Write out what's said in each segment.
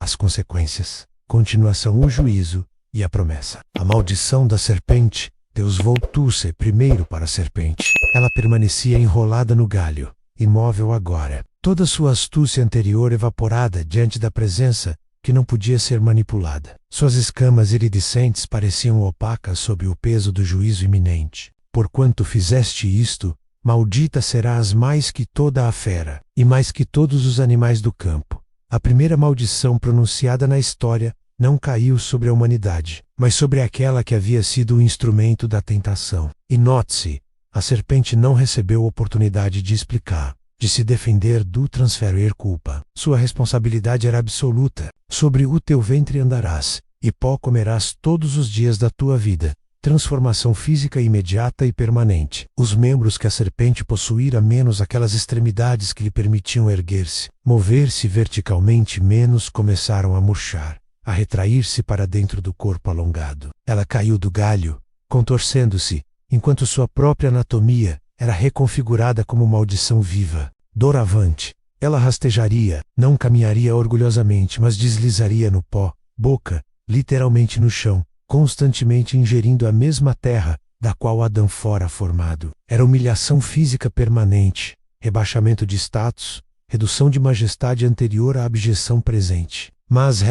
as consequências, continuação o juízo e a promessa. A maldição da serpente. Deus voltou-se primeiro para a serpente. Ela permanecia enrolada no galho, imóvel agora. Toda sua astúcia anterior evaporada diante da presença que não podia ser manipulada. Suas escamas iridescentes pareciam opacas sob o peso do juízo iminente. Porquanto fizeste isto, maldita serás mais que toda a fera, e mais que todos os animais do campo. A primeira maldição pronunciada na história não caiu sobre a humanidade, mas sobre aquela que havia sido o instrumento da tentação. E note-se, a serpente não recebeu oportunidade de explicar, de se defender do transferir culpa. Sua responsabilidade era absoluta. Sobre o teu ventre andarás, e pó comerás todos os dias da tua vida. Transformação física imediata e permanente. Os membros que a serpente possuíra menos aquelas extremidades que lhe permitiam erguer-se, mover-se verticalmente menos começaram a murchar, a retrair-se para dentro do corpo alongado. Ela caiu do galho, contorcendo-se, enquanto sua própria anatomia era reconfigurada como maldição viva. Doravante, ela rastejaria, não caminharia orgulhosamente, mas deslizaria no pó, boca, literalmente no chão, constantemente ingerindo a mesma terra da qual Adão fora formado. Era humilhação física permanente, rebaixamento de status, redução de majestade anterior à abjeção presente. Mas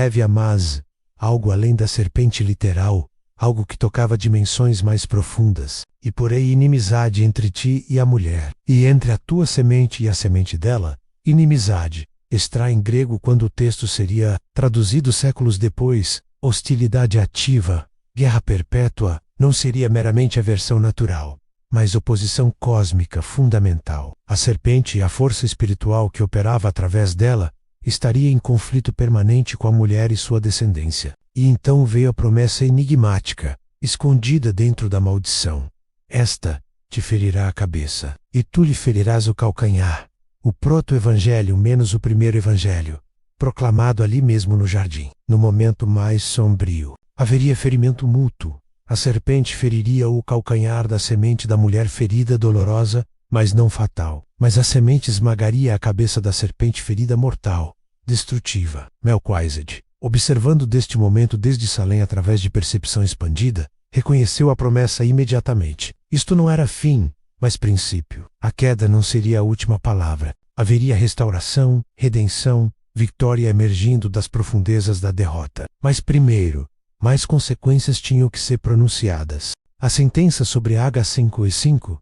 algo além da serpente literal, algo que tocava dimensões mais profundas. E porém inimizade entre ti e a mulher, e entre a tua semente e a semente dela, inimizade. Extrai em grego quando o texto seria traduzido séculos depois, hostilidade ativa, guerra perpétua, não seria meramente aversão natural, mas oposição cósmica fundamental. A serpente e a força espiritual que operava através dela estaria em conflito permanente com a mulher e sua descendência. E então veio a promessa enigmática, escondida dentro da maldição. Esta te ferirá a cabeça, e tu lhe ferirás o calcanhar. O proto-evangelho menos o primeiro evangelho, proclamado ali mesmo no jardim. No momento mais sombrio, haveria ferimento mútuo. A serpente feriria o calcanhar da semente da mulher ferida dolorosa, mas não fatal. Mas a semente esmagaria a cabeça da serpente ferida mortal, destrutiva. Melquisedeque, observando deste momento desde Salém através de percepção expandida, reconheceu a promessa imediatamente. Isto não era fim, mas princípio. A queda não seria a última palavra. Haveria restauração, redenção, vitória emergindo das profundezas da derrota. Mas primeiro, mais consequências tinham que ser pronunciadas. A sentença sobre H5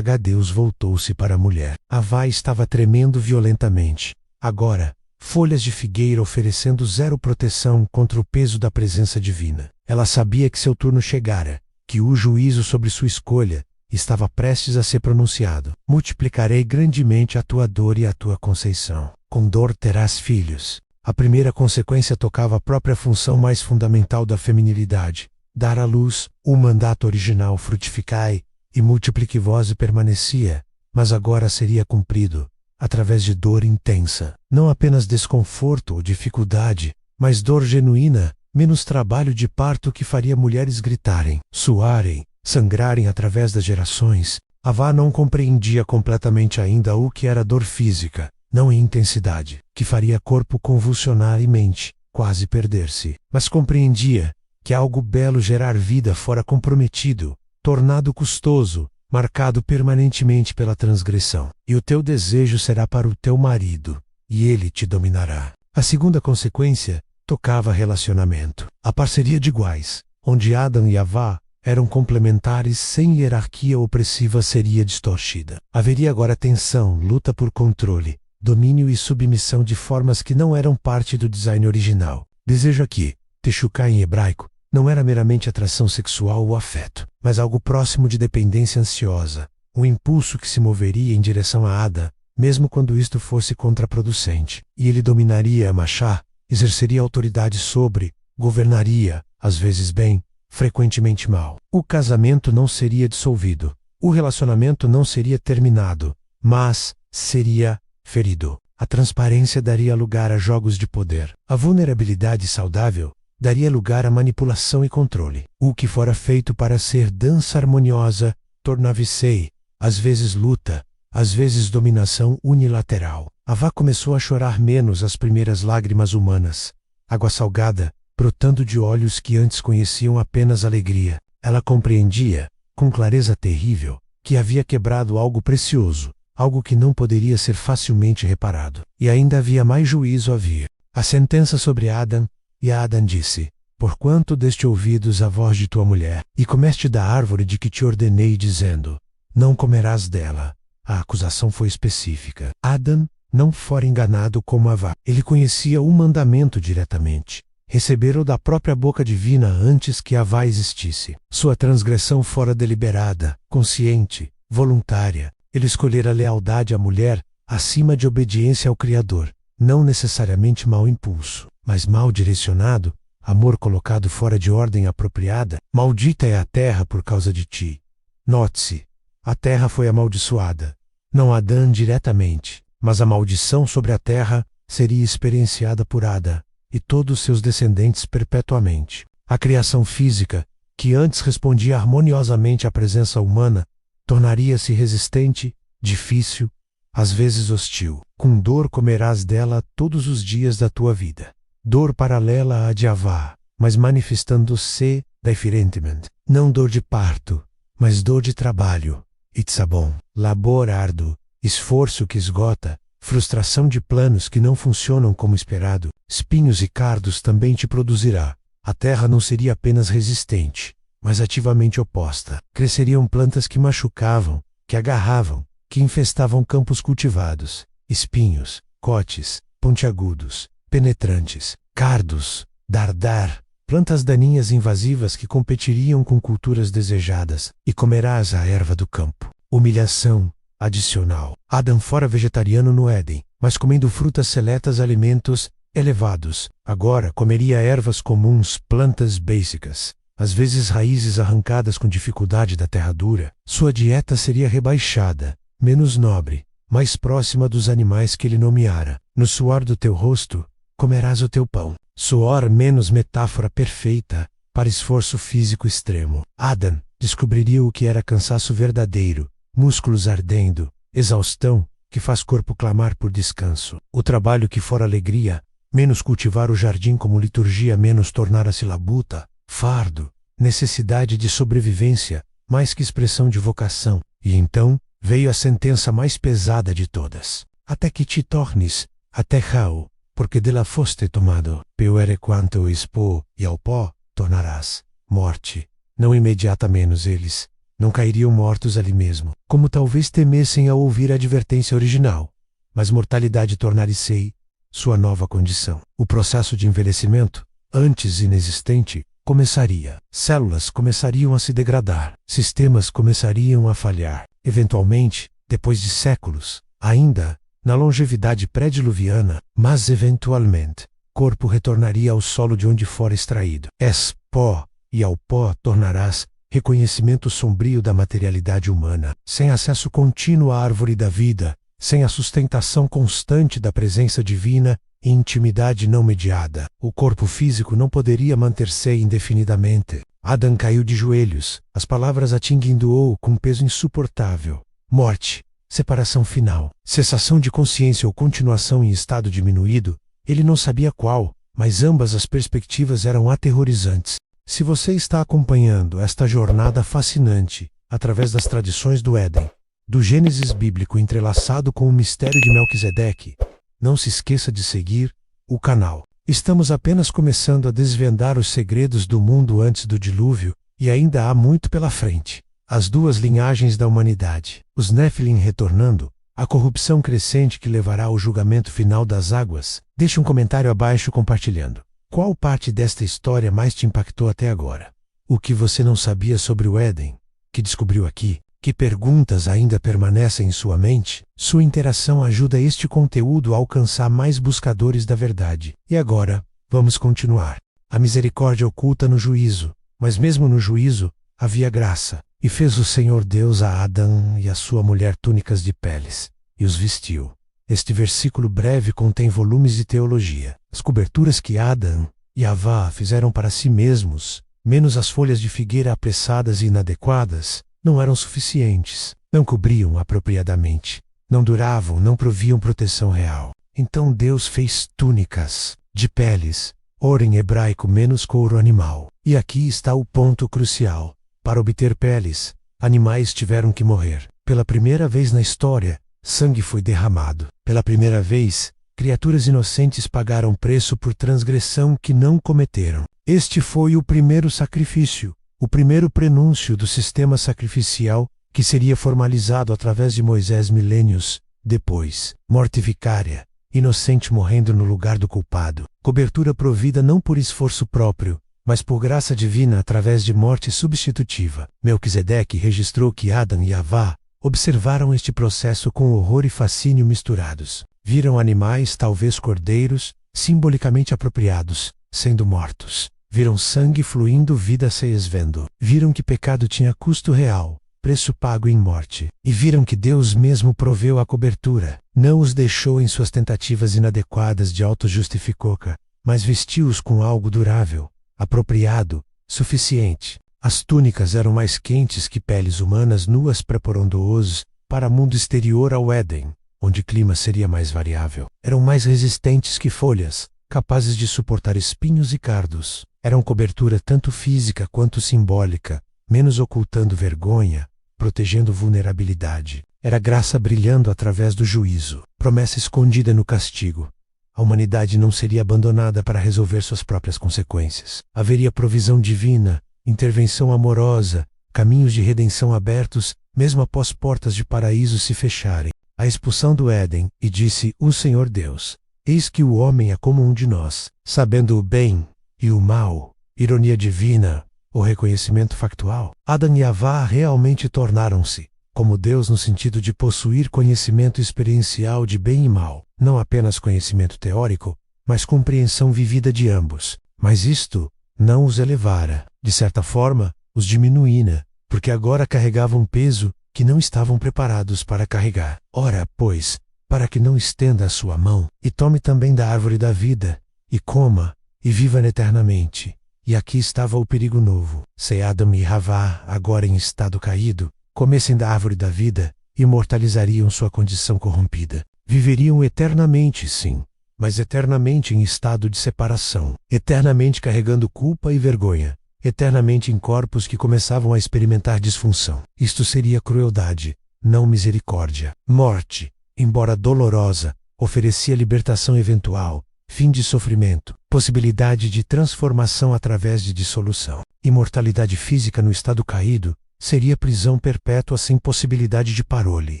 Deus voltou-se para a mulher. Havá estava tremendo violentamente. Agora, folhas de figueira oferecendo zero proteção contra o peso da presença divina. Ela sabia que seu turno chegara, que o juízo sobre sua escolha estava prestes a ser pronunciado. Multiplicarei grandemente a tua dor e a tua conceição. Com dor terás filhos. A primeira consequência tocava a própria função mais fundamental da feminilidade, dar à luz. O mandato original, frutificai e multiplique-vos, permanecia, mas agora seria cumprido através de dor intensa. Não apenas desconforto ou dificuldade, mas dor genuína, menos trabalho de parto que faria mulheres gritarem, suarem, sangrarem através das gerações. Havá não compreendia completamente ainda o que era dor física, não em intensidade, que faria corpo convulsionar e mente, quase perder-se. Mas compreendia que algo belo gerar vida fora comprometido, tornado custoso, marcado permanentemente pela transgressão. E o teu desejo será para o teu marido, e ele te dominará. A segunda consequência tocava relacionamento. A parceria de iguais, onde Adão e Havá eram complementares sem hierarquia opressiva, seria distorcida. Haveria agora tensão, luta por controle, domínio e submissão de formas que não eram parte do design original. Desejo aqui, Teshuká em hebraico, não era meramente atração sexual ou afeto, mas algo próximo de dependência ansiosa, um impulso que se moveria em direção a Ada, mesmo quando isto fosse contraproducente. E ele dominaria a Machá, exerceria autoridade sobre, governaria, às vezes bem, frequentemente mal. O casamento não seria dissolvido, o relacionamento não seria terminado, mas seria ferido. A transparência daria lugar a jogos de poder. A vulnerabilidade saudável daria lugar a manipulação e controle. O que fora feito para ser dança harmoniosa tornava-se, às vezes luta, às vezes dominação unilateral. Havá começou a chorar menos as primeiras lágrimas humanas, água salgada, brotando de olhos que antes conheciam apenas alegria. Ela compreendia, com clareza terrível, que havia quebrado algo precioso, algo que não poderia ser facilmente reparado. E ainda havia mais juízo a vir. A sentença sobre Adão, e Adão disse: porquanto deste ouvidos a voz de tua mulher, e comeste da árvore de que te ordenei, dizendo: não comerás dela. A acusação foi específica. Adão não fora enganado como Havá. Ele conhecia o mandamento diretamente. Recebera-o da própria boca divina antes que Havá existisse. Sua transgressão fora deliberada, consciente, voluntária. Ele escolhera lealdade à mulher acima de obediência ao Criador. Não necessariamente mau impulso, mas mal direcionado, amor colocado fora de ordem apropriada. Maldita é a terra por causa de ti. Note-se, a terra foi amaldiçoada. Não Adão diretamente, mas a maldição sobre a terra seria experienciada por Adão e todos seus descendentes perpetuamente. A criação física, que antes respondia harmoniosamente à presença humana, tornaria-se resistente, difícil, às vezes hostil. Com dor comerás dela todos os dias da tua vida. Dor paralela à de Havá, mas manifestando-se diferentemente. Não dor de parto, mas dor de trabalho. Itzabon, labor árduo, esforço que esgota, frustração de planos que não funcionam como esperado. Espinhos e cardos também te produzirá. A terra não seria apenas resistente, mas ativamente oposta. Cresceriam plantas que machucavam, que agarravam, que infestavam campos cultivados. Espinhos, cotes, pontiagudos, penetrantes, cardos, dardar, plantas daninhas invasivas que competiriam com culturas desejadas. E comerás a erva do campo. Humilhação adicional. Adão fora vegetariano no Éden, mas comendo frutas seletas, alimentos elevados. Agora comeria ervas comuns, plantas básicas, às vezes raízes arrancadas com dificuldade da terra dura. Sua dieta seria rebaixada, menos nobre, mais próxima dos animais que ele nomeara. No suor do teu rosto comerás o teu pão. Suor menos metáfora perfeita para esforço físico extremo. Adão descobriria o que era cansaço verdadeiro, músculos ardendo, exaustão, que faz corpo clamar por descanso. O trabalho que fora alegria, menos cultivar o jardim como liturgia, menos tornara-se labuta, fardo, necessidade de sobrevivência, mais que expressão de vocação. E então veio a sentença mais pesada de todas. Até que te tornes, até Rao, porque dela foste tomado. Peor é quanto expo, e ao pó tornarás. Morte. Não imediata menos eles. Não cairiam mortos ali mesmo, como talvez temessem ao ouvir a advertência original. Mas mortalidade tornar-se-ei sua nova condição. O processo de envelhecimento, antes inexistente, começaria. Células começariam a se degradar. Sistemas começariam a falhar. Eventualmente, depois de séculos, ainda, na longevidade pré-diluviana, mas eventualmente, corpo retornaria ao solo de onde fora extraído. És pó, e ao pó tornarás. Reconhecimento sombrio da materialidade humana, sem acesso contínuo à árvore da vida, sem a sustentação constante da presença divina e intimidade não mediada. O corpo físico não poderia manter-se indefinidamente. Adão caiu de joelhos, as palavras atingindo-o com um peso insuportável. Morte, separação final, cessação de consciência ou continuação em estado diminuído, ele não sabia qual, mas ambas as perspectivas eram aterrorizantes. Se você está acompanhando esta jornada fascinante, através das tradições do Éden, do Gênesis bíblico entrelaçado com o mistério de Melquisedeque, não se esqueça de seguir o canal. Estamos apenas começando a desvendar os segredos do mundo antes do dilúvio, e ainda há muito pela frente. As duas linhagens da humanidade, os Néfilim retornando, a corrupção crescente que levará ao julgamento final das águas. Deixe um comentário abaixo compartilhando. Qual parte desta história mais te impactou até agora? O que você não sabia sobre o Éden, que descobriu aqui? Que perguntas ainda permanecem em sua mente? Sua interação ajuda este conteúdo a alcançar mais buscadores da verdade. E agora, vamos continuar. A misericórdia oculta no juízo, mas mesmo no juízo, havia graça. E fez o Senhor Deus a Adão e a sua mulher túnicas de peles, e os vestiu. Este versículo breve contém volumes de teologia. As coberturas que Adão e Havá fizeram para si mesmos, menos as folhas de figueira apressadas e inadequadas, não eram suficientes. Não cobriam apropriadamente. Não duravam, não proviam proteção real. Então Deus fez túnicas de peles, ouro em hebraico menos couro animal. E aqui está o ponto crucial. Para obter peles, animais tiveram que morrer. Pela primeira vez na história, sangue foi derramado. Pela primeira vez, criaturas inocentes pagaram preço por transgressão que não cometeram. Este foi o primeiro sacrifício, o primeiro prenúncio do sistema sacrificial que seria formalizado através de Moisés milênios depois. Morte vicária, inocente morrendo no lugar do culpado. Cobertura provida não por esforço próprio, mas por graça divina através de morte substitutiva. Melquisedeque registrou que Adão e Havá observaram este processo com horror e fascínio misturados. Viram animais, talvez cordeiros, simbolicamente apropriados, sendo mortos. Viram sangue fluindo, vida se esvendo. Viram que pecado tinha custo real, preço pago em morte. E viram que Deus mesmo proveu a cobertura. Não os deixou em suas tentativas inadequadas de auto-justificoca, mas vestiu-os com algo durável, apropriado, suficiente. As túnicas eram mais quentes que peles humanas nuas preparando-os para mundo exterior ao Éden, onde o clima seria mais variável. Eram mais resistentes que folhas, capazes de suportar espinhos e cardos. Eram cobertura tanto física quanto simbólica, menos ocultando vergonha, protegendo vulnerabilidade. Era graça brilhando através do juízo, promessa escondida no castigo. A humanidade não seria abandonada para resolver suas próprias consequências. Haveria provisão divina, intervenção amorosa, caminhos de redenção abertos, mesmo após portas de paraíso se fecharem. A expulsão do Éden, e disse o Senhor Deus: eis que o homem é como um de nós, sabendo o bem e o mal. Ironia divina, ou reconhecimento factual. Adão e Havá realmente tornaram-se como Deus no sentido de possuir conhecimento experiencial de bem e mal. Não apenas conhecimento teórico, mas compreensão vivida de ambos. Mas isto não os elevara. De certa forma, os diminuíra, porque agora carregavam peso que não estavam preparados para carregar. Ora, pois, para que não estenda a sua mão, e tome também da árvore da vida, e coma, e viva eternamente. E aqui estava o perigo novo. Se Adão e Havá, agora em estado caído, comessem da árvore da vida, imortalizariam sua condição corrompida. Viveriam eternamente, sim, mas eternamente em estado de separação, eternamente carregando culpa e vergonha, eternamente em corpos que começavam a experimentar disfunção. Isto seria crueldade, não misericórdia. Morte, embora dolorosa, oferecia libertação eventual, fim de sofrimento, possibilidade de transformação através de dissolução. Imortalidade física no estado caído seria prisão perpétua sem possibilidade de parole.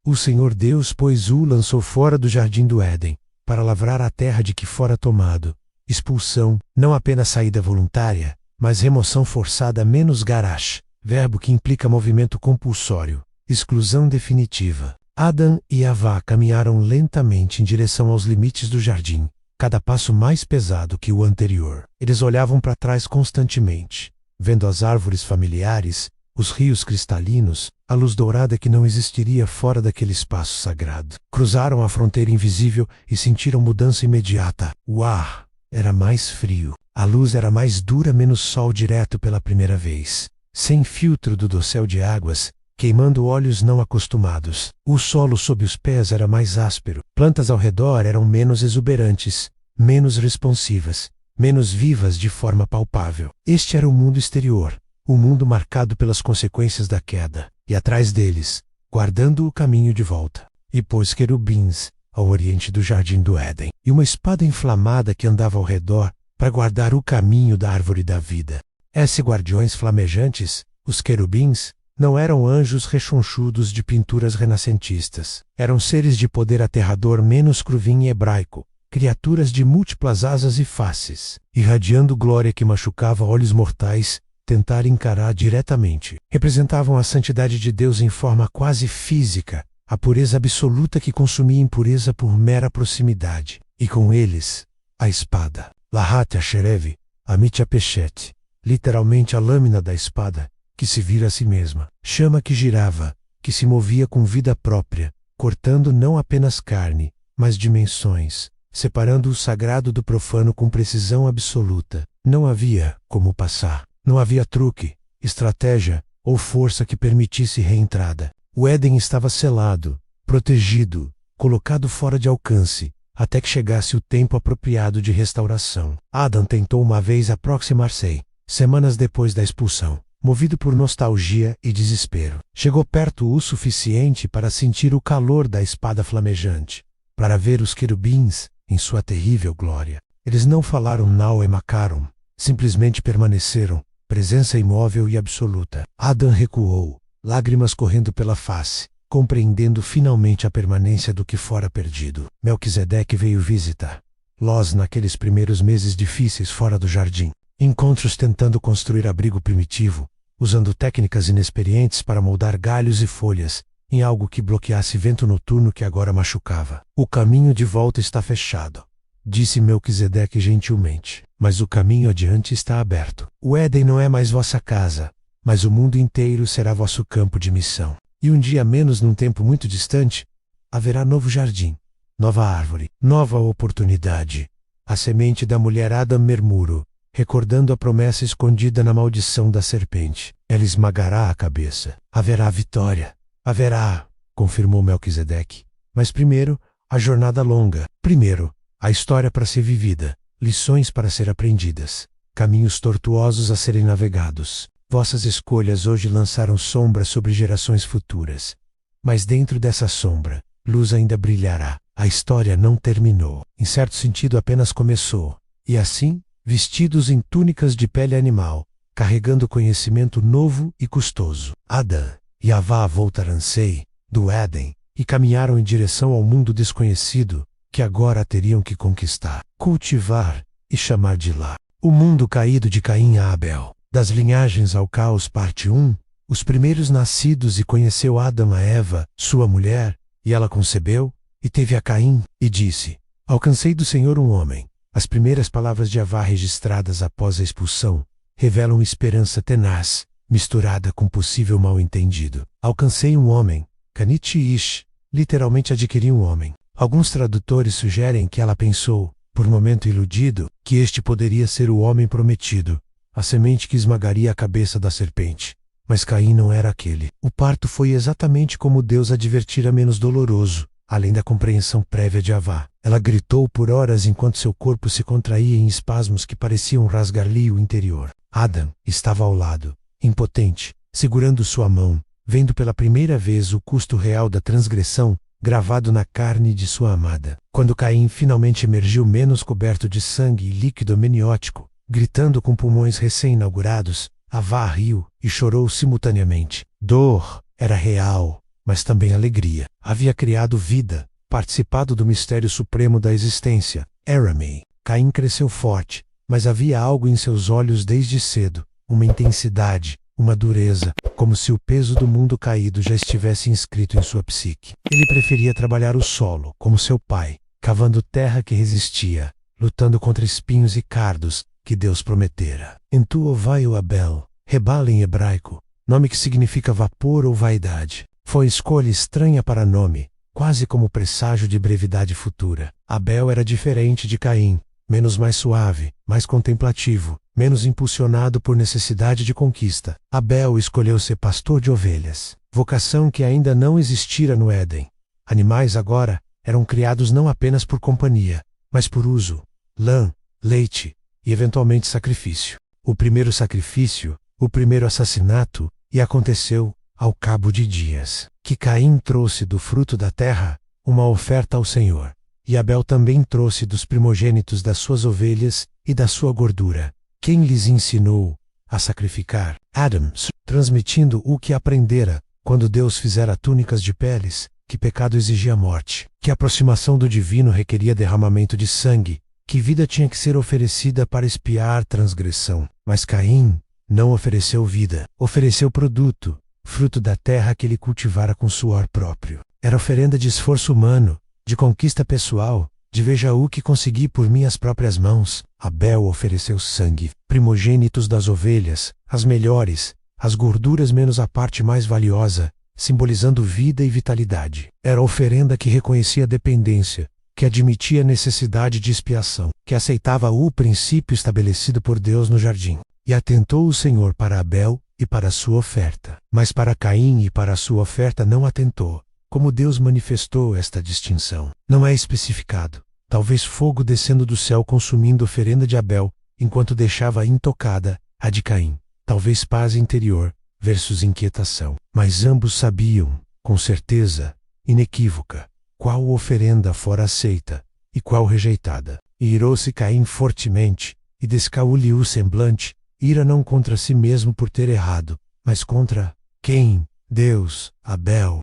O Senhor Deus, pois, o lançou fora do jardim do Éden, para lavrar a terra de que fora tomado. Expulsão, não apenas saída voluntária, mas remoção forçada menos garash, verbo que implica movimento compulsório, exclusão definitiva. Adão e Havá caminharam lentamente em direção aos limites do jardim, cada passo mais pesado que o anterior. Eles olhavam para trás constantemente, vendo as árvores familiares, os rios cristalinos, a luz dourada que não existiria fora daquele espaço sagrado. Cruzaram a fronteira invisível e sentiram mudança imediata. O ar era mais frio. A luz era mais dura, menos sol direto pela primeira vez. Sem filtro do dossel de águas, queimando olhos não acostumados. O solo sob os pés era mais áspero. Plantas ao redor eram menos exuberantes, menos responsivas, menos vivas de forma palpável. Este era o mundo exterior, o mundo marcado pelas consequências da queda. E atrás deles, guardando o caminho de volta, e pôs querubins ao oriente do jardim do Éden, e uma espada inflamada que andava ao redor para guardar o caminho da árvore da vida. Esses guardiões flamejantes, os querubins, não eram anjos rechonchudos de pinturas renascentistas. Eram seres de poder aterrador menos cruvinho em hebraico, criaturas de múltiplas asas e faces, irradiando glória que machucava olhos mortais, tentar encarar diretamente. Representavam a santidade de Deus em forma quase física, a pureza absoluta que consumia impureza por mera proximidade. E com eles, a espada. Lahat Asherev, Amit Apeshet, literalmente a lâmina da espada, que se vira a si mesma. Chama que girava, que se movia com vida própria, cortando não apenas carne, mas dimensões, separando o sagrado do profano com precisão absoluta. Não havia como passar. Não havia truque, estratégia ou força que permitisse reentrada. O Éden estava selado, protegido, colocado fora de alcance, até que chegasse o tempo apropriado de restauração. Adam tentou uma vez aproximar-se, semanas depois da expulsão, movido por nostalgia e desespero. Chegou perto o suficiente para sentir o calor da espada flamejante, para ver os querubins em sua terrível glória. Eles não falaram não e macaram, simplesmente permaneceram, presença imóvel e absoluta. Adam recuou, lágrimas correndo pela face, compreendendo finalmente a permanência do que fora perdido. Melquisedeque veio visitar Lós naqueles primeiros meses difíceis fora do jardim. Encontros tentando construir abrigo primitivo, usando técnicas inexperientes para moldar galhos e folhas em algo que bloqueasse vento noturno que agora machucava. O caminho de volta está fechado, disse Melquisedeque gentilmente, mas o caminho adiante está aberto. O Éden não é mais vossa casa, mas o mundo inteiro será vosso campo de missão. E um dia menos num tempo muito distante, haverá novo jardim, nova árvore, nova oportunidade. A semente da mulher Adam Mermuro, recordando a promessa escondida na maldição da serpente. Ela esmagará a cabeça. Haverá vitória. Haverá, confirmou Melquisedeque. Mas primeiro, a jornada longa. Primeiro, a história para ser vivida. Lições para ser aprendidas. Caminhos tortuosos a serem navegados. Vossas escolhas hoje lançaram sombra sobre gerações futuras. Mas dentro dessa sombra, luz ainda brilhará. A história não terminou. Em certo sentido, apenas começou. E assim, vestidos em túnicas de pele animal, carregando conhecimento novo e custoso, Adão e Havá voltaram-se do Éden e caminharam em direção ao mundo desconhecido que agora teriam que conquistar, cultivar e chamar de lá. O mundo caído de Caim a Abel. Das linhagens ao caos, parte 1, os primeiros nascidos, e conheceu Adão a Eva, sua mulher, e ela concebeu, e teve a Caim, e disse: Alcancei do Senhor um homem. As primeiras palavras de Havá registradas após a expulsão revelam esperança tenaz, misturada com possível mal-entendido. Alcancei um homem, Canit Ish, literalmente adquiri um homem. Alguns tradutores sugerem que ela pensou, por momento iludido, que este poderia ser o homem prometido, a semente que esmagaria a cabeça da serpente. Mas Caim não era aquele. O parto foi exatamente como Deus advertira, menos doloroso, além da compreensão prévia de Havá. Ela gritou por horas enquanto seu corpo se contraía em espasmos que pareciam rasgar-lhe o interior. Adão estava ao lado, impotente, segurando sua mão, vendo pela primeira vez o custo real da transgressão gravado na carne de sua amada. Quando Caim finalmente emergiu menos coberto de sangue e líquido amniótico, gritando com pulmões recém-inaugurados, Havá riu e chorou simultaneamente. Dor era real, mas também alegria. Havia criado vida, participado do mistério supremo da existência. Aramei. Caim cresceu forte, mas havia algo em seus olhos desde cedo, uma intensidade, uma dureza, como se o peso do mundo caído já estivesse inscrito em sua psique. Ele preferia trabalhar o solo, como seu pai, cavando terra que resistia, lutando contra espinhos e cardos que Deus prometera. Entu vai o Abel, Rebala em hebraico, nome que significa vapor ou vaidade. Foi escolha estranha para nome, quase como presságio de brevidade futura. Abel era diferente de Caim, menos mais suave, mais contemplativo, menos impulsionado por necessidade de conquista. Abel escolheu ser pastor de ovelhas, vocação que ainda não existira no Éden. Animais agora eram criados não apenas por companhia, mas por uso, lã, leite e eventualmente sacrifício. O primeiro sacrifício, o primeiro assassinato, e aconteceu ao cabo de dias, que Caim trouxe do fruto da terra uma oferta ao Senhor, e Abel também trouxe dos primogênitos das suas ovelhas e da sua gordura. Quem lhes ensinou a sacrificar? Adam, transmitindo o que aprendera quando Deus fizera túnicas de peles, que pecado exigia morte, que a aproximação do divino requeria derramamento de sangue, que vida tinha que ser oferecida para expiar transgressão. Mas Caim não ofereceu vida, ofereceu produto, fruto da terra que ele cultivara com suor próprio. Era oferenda de esforço humano, de conquista pessoal, de veja o que consegui por minhas próprias mãos. Abel ofereceu sangue, primogênitos das ovelhas, as melhores, as gorduras menos a parte mais valiosa, simbolizando vida e vitalidade. Era oferenda que reconhecia a dependência, que admitia a necessidade de expiação, que aceitava o princípio estabelecido por Deus no jardim. E atentou o Senhor para Abel e para a sua oferta. Mas para Caim e para a sua oferta não atentou. Como Deus manifestou esta distinção? Não é especificado. talvez fogo descendo do céu consumindo a oferenda de Abel, enquanto deixava intocada a de Caim, talvez paz interior versus inquietação. Mas ambos sabiam, com certeza inequívoca, qual oferenda fora aceita e qual rejeitada. E irou-se Caim fortemente, e descaiu-lhe o semblante, ira não contra si mesmo por ter errado, mas contra quem? Deus, Abel.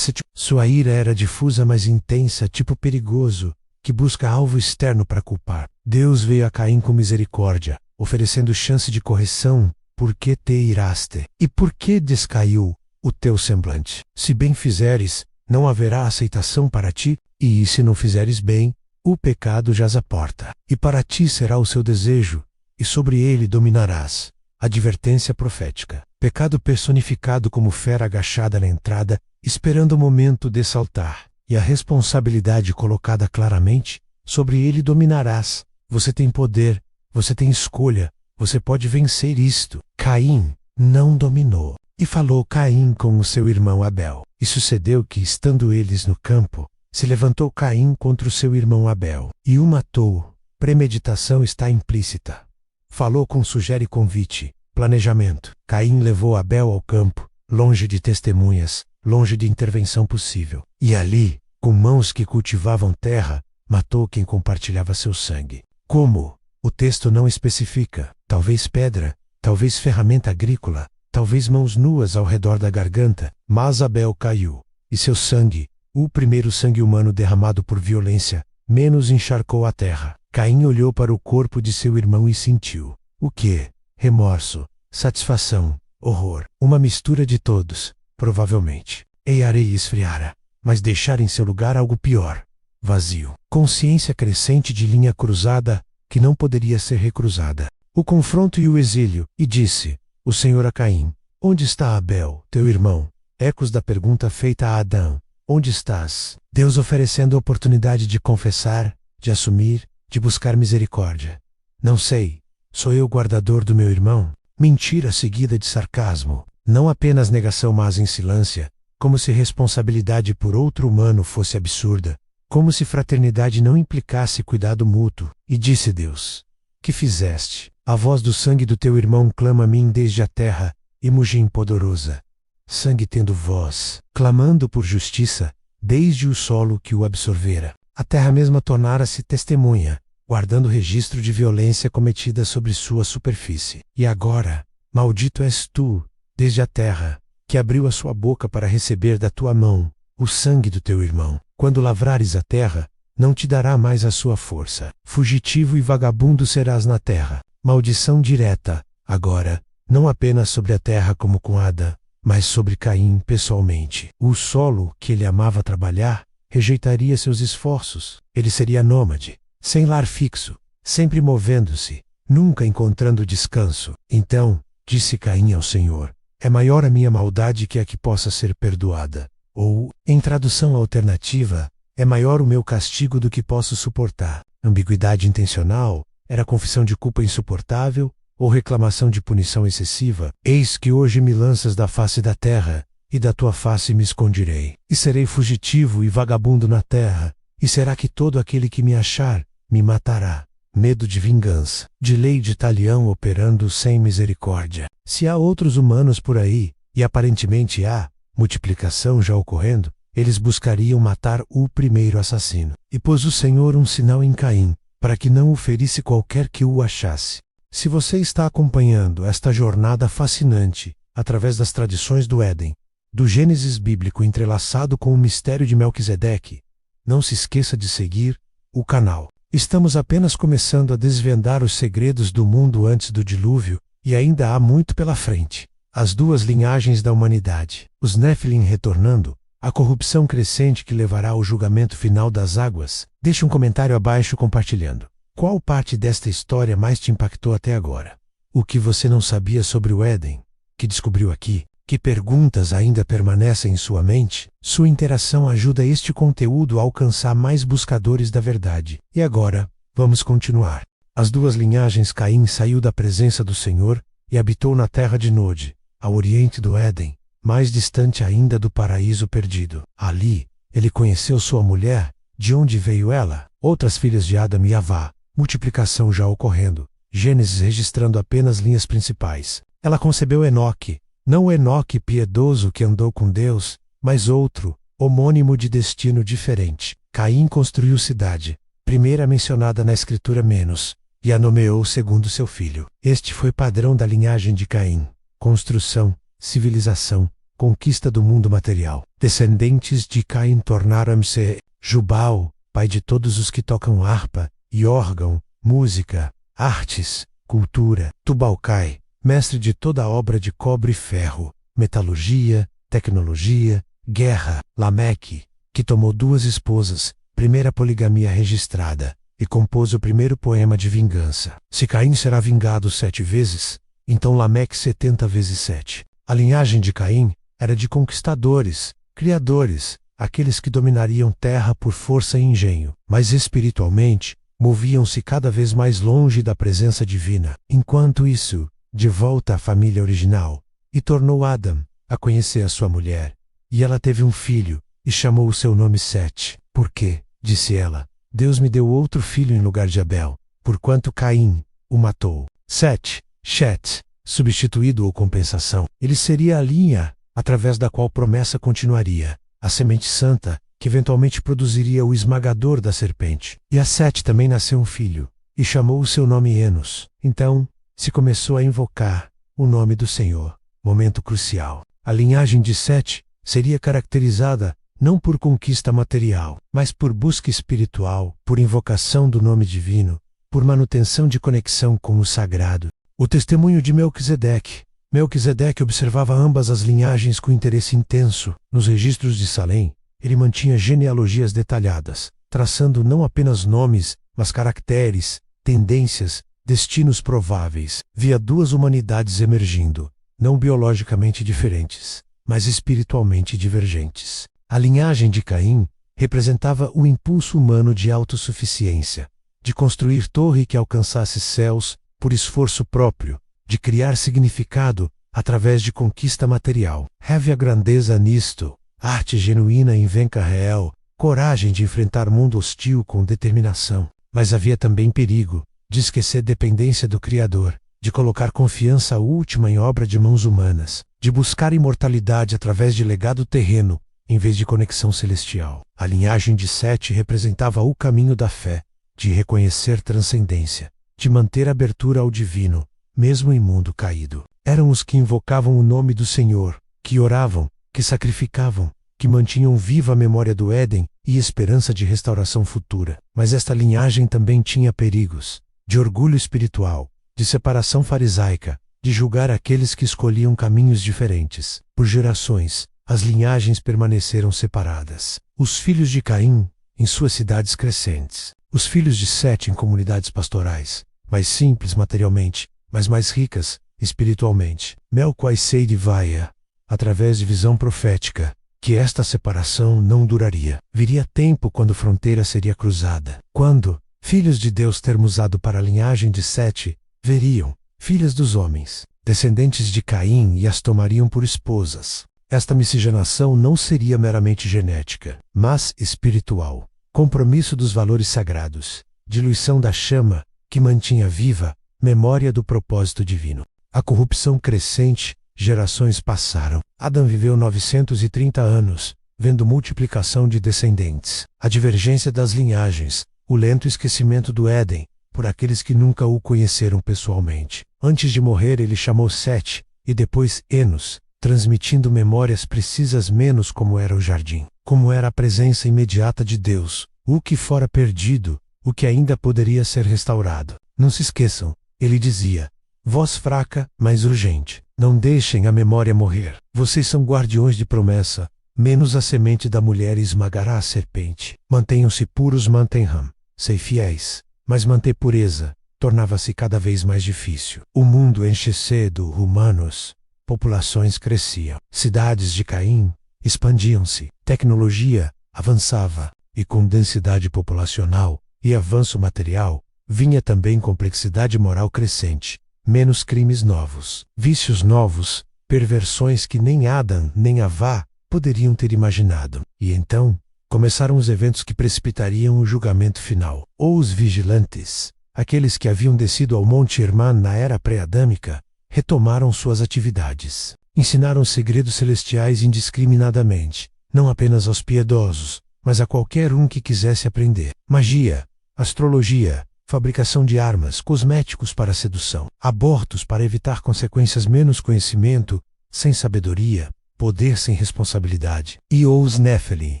Sua ira era difusa, mas intensa, tipo perigoso, que busca alvo externo para culpar. Deus veio a Caim com misericórdia, oferecendo chance de correção. Por que te iraste? E por que descaiu o teu semblante? Se bem fizeres, não haverá aceitação para ti, e se não fizeres bem, o pecado jaz à porta. E para ti será o seu desejo, e sobre ele dominarás. Advertência profética. Pecado personificado como fera agachada na entrada, esperando o momento de saltar. E a responsabilidade colocada claramente, sobre ele dominarás. Você tem poder, você tem escolha, você pode vencer isto. Caim não dominou. E falou Caim com o seu irmão Abel. E sucedeu que, estando eles no campo, se levantou Caim contra o seu irmão Abel, e o matou. Premeditação está implícita. Falou com sugere convite, planejamento. Caim levou Abel ao campo, longe de testemunhas, longe de intervenção possível. E ali, com mãos que cultivavam terra, matou quem compartilhava seu sangue. Como? O texto não especifica. Talvez pedra, talvez ferramenta agrícola, talvez mãos nuas ao redor da garganta, mas Abel caiu, e seu sangue, o primeiro sangue humano derramado por violência, menos encharcou a terra. Caim olhou para o corpo de seu irmão e sentiu. O quê? Remorso, satisfação, horror. Uma mistura de todos, provavelmente. E a areia esfriara, mas deixara em seu lugar algo pior. Vazio. Consciência crescente de linha cruzada, que não poderia ser recruzada. O confronto e o exílio. E disse o Senhor a Caim: Onde está Abel, teu irmão? Ecos da pergunta feita a Adão: Onde estás? Deus oferecendo a oportunidade de confessar, de assumir, de buscar misericórdia. Não sei. Sou eu o guardador do meu irmão? Mentira seguida de sarcasmo. Não apenas negação, mas insilância, como se responsabilidade por outro humano fosse absurda, como se fraternidade não implicasse cuidado mútuo. E disse Deus: Que fizeste? A voz do sangue do teu irmão clama a mim desde a terra, e mugim poderosa. Sangue tendo voz, clamando por justiça, desde o solo que o absorvera. A terra mesma tornara-se testemunha, guardando registro de violência cometida sobre sua superfície. E agora, maldito és tu, desde a terra, que abriu a sua boca para receber da tua mão o sangue do teu irmão. Quando lavrares a terra, não te dará mais a sua força. Fugitivo e vagabundo serás na terra. Maldição direta, agora, não apenas sobre a terra como com Adão, mas sobre Caim pessoalmente. O solo que ele amava trabalhar rejeitaria seus esforços. Ele seria nômade, sem lar fixo, sempre movendo-se, nunca encontrando descanso. Então, disse Caim ao Senhor: É maior a minha maldade que a que possa ser perdoada. Ou, em tradução alternativa, é maior o meu castigo do que posso suportar. Ambiguidade intencional, era confissão de culpa insuportável, ou reclamação de punição excessiva. Eis que hoje me lanças da face da terra, e da tua face me esconderei. E serei fugitivo e vagabundo na terra, e será que todo aquele que me achar, me matará. Medo de vingança, de lei de talião operando sem misericórdia. Se há outros humanos por aí, e aparentemente há, multiplicação já ocorrendo, eles buscariam matar o primeiro assassino. E pôs o Senhor um sinal em Caim, para que não o ferisse qualquer que o achasse. Se você está acompanhando esta jornada fascinante, através das tradições do Éden, do Gênesis bíblico entrelaçado com o mistério de Melquisedeque, não se esqueça de seguir o canal. Estamos apenas começando a desvendar os segredos do mundo antes do dilúvio, e ainda há muito pela frente. As duas linhagens da humanidade, os Néfilim retornando, a corrupção crescente que levará ao julgamento final das águas. Deixe um comentário abaixo compartilhando. Qual parte desta história mais te impactou até agora? O que você não sabia sobre o Éden, que descobriu aqui? Que perguntas ainda permanecem em sua mente? Sua interação ajuda este conteúdo a alcançar mais buscadores da verdade. E agora, vamos continuar. As duas linhagens. Caim saiu da presença do Senhor e habitou na terra de Nod, ao oriente do Éden, mais distante ainda do paraíso perdido. Ali, ele conheceu sua mulher, De onde veio ela? Outras filhas de Adão e Havá, multiplicação já ocorrendo, Gênesis registrando apenas linhas principais. Ela concebeu Enoque, não o Enoque piedoso que andou com Deus, mas outro, homônimo de destino diferente. Caim construiu cidade, primeira mencionada na escritura menos, e a nomeou segundo seu filho. Este foi padrão da linhagem de Caim: construção, civilização, conquista do mundo material. Descendentes de Caim tornaram-se Jubal, pai de todos os que tocam harpa e órgão, música, artes, cultura. Tubal-Cai, mestre de toda a obra de cobre e ferro, metalurgia, tecnologia, guerra. Lameque, que tomou 2 esposas, primeira poligamia registrada, e compôs o primeiro poema de vingança. Se Caim será vingado 7 vezes, então Lameque 70 vezes 7. A linhagem de Caim era de conquistadores, criadores, aqueles que dominariam terra por força e engenho, mas espiritualmente moviam-se cada vez mais longe da presença divina. Enquanto isso, de volta à família original, e tornou Adão a conhecer a sua mulher, e ela teve um filho, e chamou o seu nome Sete. Porque, disse ela, Deus me deu outro filho em lugar de Abel, porquanto Caim o matou. Sete, Shet, substituído ou compensação. Ele seria a linha, através da qual promessa continuaria, a semente santa, que eventualmente produziria o esmagador da serpente. E a Sete também nasceu um filho, e chamou o seu nome Enos. Então, se começou a invocar o nome do Senhor. Momento crucial. A linhagem de Sete seria caracterizada não por conquista material, mas por busca espiritual, por invocação do nome divino, por manutenção de conexão com o sagrado. O testemunho de Melquisedeque. Melquisedeque observava ambas as linhagens com interesse intenso. Nos registros de Salém, ele mantinha genealogias detalhadas, traçando não apenas nomes, mas caracteres, tendências, destinos prováveis. Via 2 humanidades emergindo, não biologicamente diferentes, mas espiritualmente divergentes. A linhagem de Caim representava o impulso humano de autossuficiência, de construir torre que alcançasse céus por esforço próprio, de criar significado através de conquista material. Have a grandeza nisto, arte genuína em venca real, coragem de enfrentar mundo hostil com determinação. Mas havia também perigo de esquecer dependência do Criador, de colocar confiança última em obra de mãos humanas, de buscar imortalidade através de legado terreno, em vez de conexão celestial. A linhagem de Sete representava o caminho da fé, de reconhecer transcendência, de manter abertura ao divino, mesmo em mundo caído. Eram os que invocavam o nome do Senhor, que oravam, que sacrificavam, que mantinham viva a memória do Éden e esperança de restauração futura. Mas esta linhagem também tinha perigos, de orgulho espiritual, de separação farisaica, de julgar aqueles que escolhiam caminhos diferentes. Por gerações, as linhagens permaneceram separadas. Os filhos de Caim, em suas cidades crescentes. Os filhos de Sete em comunidades pastorais, mais simples materialmente, mas mais ricas espiritualmente. Melquisedeque vaia, através de visão profética, que esta separação não duraria. Viria tempo quando fronteira seria cruzada. Quando, filhos de Deus termosado para a linhagem de Sete, veriam, filhas dos homens, descendentes de Caim e as tomariam por esposas. Esta miscigenação não seria meramente genética, mas espiritual. Compromisso dos valores sagrados, diluição da chama, que mantinha viva, memória do propósito divino. A corrupção crescente, gerações passaram. Adão viveu 930 anos, vendo multiplicação de descendentes. A divergência das linhagens, o lento esquecimento do Éden, por aqueles que nunca o conheceram pessoalmente. Antes de morrer ele chamou Sete, e depois Enos, transmitindo memórias precisas menos como era o jardim, como era a presença imediata de Deus, o que fora perdido, o que ainda poderia ser restaurado. Não se esqueçam, ele dizia, voz fraca, mas urgente, não deixem a memória morrer. Vocês são guardiões de promessa, menos a semente da mulher esmagará a serpente. Mantenham-se puros, mantenham, sei fiéis, mas manter pureza tornava-se cada vez mais difícil. O mundo enche-se de humanos. Populações cresciam. Cidades de Caim expandiam-se. Tecnologia avançava. E com densidade populacional e avanço material, vinha também complexidade moral crescente. Menos crimes novos. Vícios novos. Perversões que nem Adão nem Havá poderiam ter imaginado. E então, começaram os eventos que precipitariam o julgamento final. Os vigilantes, aqueles que haviam descido ao Monte Hermon na era pré-adâmica, retomaram suas atividades. Ensinaram segredos celestiais indiscriminadamente, não apenas aos piedosos, mas a qualquer um que quisesse aprender. Magia, astrologia, fabricação de armas, cosméticos para sedução, abortos para evitar consequências, menos conhecimento sem sabedoria, poder sem responsabilidade. E os Nephilim,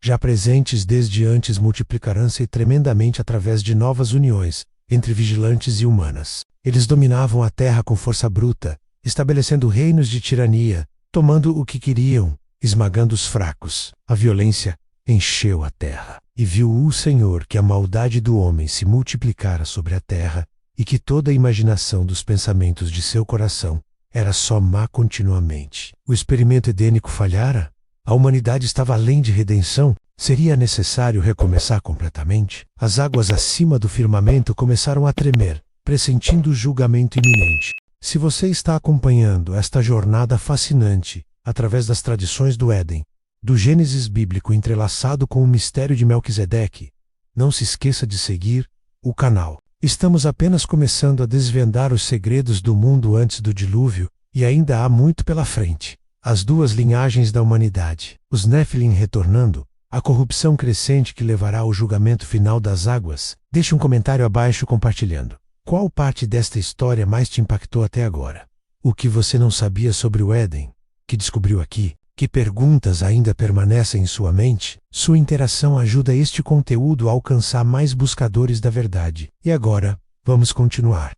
já presentes desde antes, multiplicaram-se tremendamente através de novas uniões entre vigilantes e humanas. Eles dominavam a terra com força bruta, estabelecendo reinos de tirania, tomando o que queriam, esmagando os fracos. A violência encheu a terra. E viu o Senhor que a maldade do homem se multiplicara sobre a terra, e que toda a imaginação dos pensamentos de seu coração era só má continuamente. O experimento edênico falhara? A humanidade estava além de redenção? Seria necessário recomeçar completamente? As águas acima do firmamento começaram a tremer, pressentindo o julgamento iminente. Se você está acompanhando esta jornada fascinante, através das tradições do Éden, do Gênesis bíblico entrelaçado com o mistério de Melquisedeque, não se esqueça de seguir o canal. Estamos apenas começando a desvendar os segredos do mundo antes do dilúvio, e ainda há muito pela frente. As duas linhagens da humanidade, os Nephilim retornando, a corrupção crescente que levará ao julgamento final das águas. Deixe um comentário abaixo compartilhando. Qual parte desta história mais te impactou até agora? O que você não sabia sobre o Éden, que descobriu aqui? Que perguntas ainda permanecem em sua mente? Sua interação ajuda este conteúdo a alcançar mais buscadores da verdade. E agora, vamos continuar.